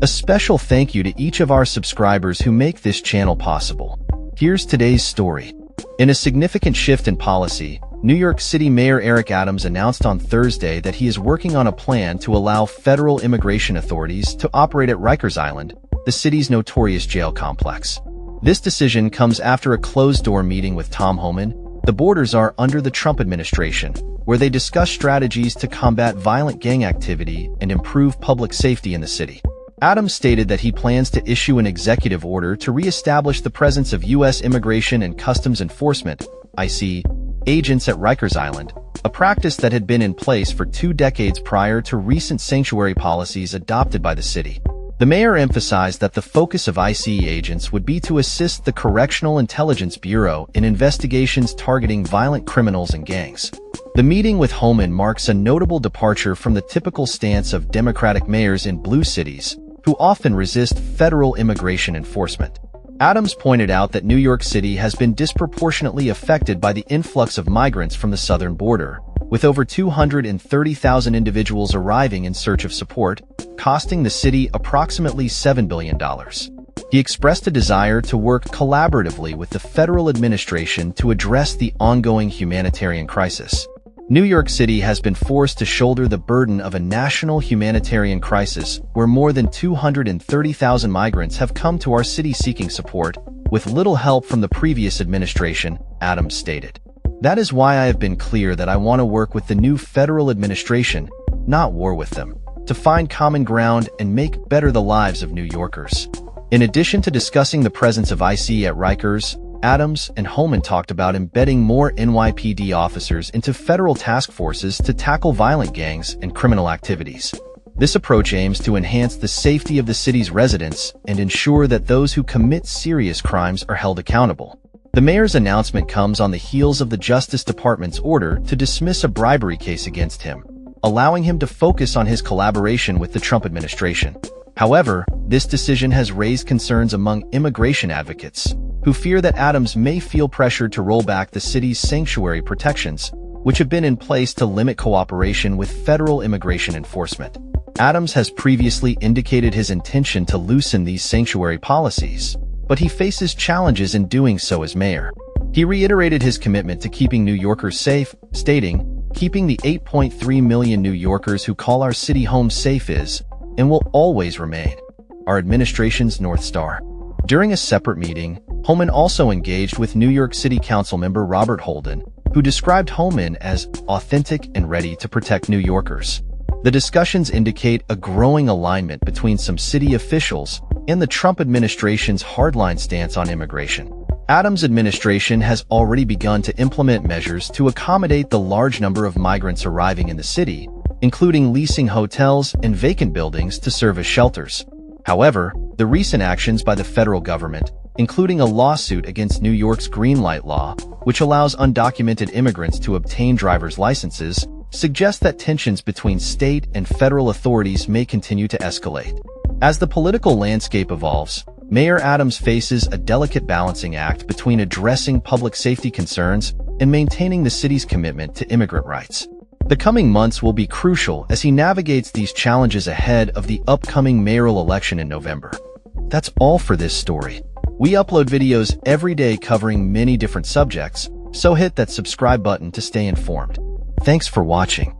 A special thank you to each of our subscribers who make this channel possible. Here's today's story. In a significant shift in policy, New York City Mayor Eric Adams announced on Thursday that he is working on a plan to allow federal immigration authorities to operate at Rikers Island, the city's notorious jail complex. This decision comes after a closed-door meeting with Tom Homan, the board czar under the Trump administration, where they discussed strategies to combat violent gang activity and improve public safety in the city. Adams stated that he plans to issue an executive order to re-establish the presence of U.S. Immigration and Customs Enforcement (ICE) agents at Rikers Island, a practice that had been in place for 2 decades prior to recent sanctuary policies adopted by the city. The mayor emphasized that the focus of ICE agents would be to assist the Correctional Intelligence Bureau in investigations targeting violent criminals and gangs. The meeting with Homan marks a notable departure from the typical stance of Democratic mayors in blue cities, who often resist federal immigration enforcement. Adams pointed out that New York City has been disproportionately affected by the influx of migrants from the southern border, with over 230,000 individuals arriving in search of support, costing the city approximately $7 billion. He expressed a desire to work collaboratively with the federal administration to address the ongoing humanitarian crisis. New York City has been forced to shoulder the burden of a national humanitarian crisis where more than 230,000 migrants have come to our city seeking support, with little help from the previous administration, Adams stated. That is why I have been clear that I want to work with the new federal administration, not war with them, to find common ground and make better the lives of New Yorkers. In addition to discussing the presence of ICE at Rikers, Adams and Homan talked about embedding more NYPD officers into federal task forces to tackle violent gangs and criminal activities. This approach aims to enhance the safety of the city's residents and ensure that those who commit serious crimes are held accountable. The mayor's announcement comes on the heels of the Justice Department's order to dismiss a bribery case against him, allowing him to focus on his collaboration with the Trump administration. However, this decision has raised concerns among immigration advocates, who fear that Adams may feel pressured to roll back the city's sanctuary protections, which have been in place to limit cooperation with federal immigration enforcement. Adams has previously indicated his intention to loosen these sanctuary policies, but he faces challenges in doing so as mayor. He reiterated his commitment to keeping New Yorkers safe, stating, "Keeping the 8.3 million New Yorkers who call our city home safe is, and will always remain, our administration's North Star." During a separate meeting, Homan also engaged with New York City Council member Robert Holden, who described Homan as authentic and ready to protect New Yorkers. The discussions indicate a growing alignment between some city officials and the Trump administration's hardline stance on immigration. Adams' administration has already begun to implement measures to accommodate the large number of migrants arriving in the city, including leasing hotels and vacant buildings to serve as shelters. However, the recent actions by the federal government, including a lawsuit against New York's Green Light Law, which allows undocumented immigrants to obtain driver's licenses, suggest that tensions between state and federal authorities may continue to escalate. As the political landscape evolves, Mayor Adams faces a delicate balancing act between addressing public safety concerns and maintaining the city's commitment to immigrant rights. The coming months will be crucial as he navigates these challenges ahead of the upcoming mayoral election in November. That's all for this story. We upload videos every day covering many different subjects, so hit that subscribe button to stay informed. Thanks for watching.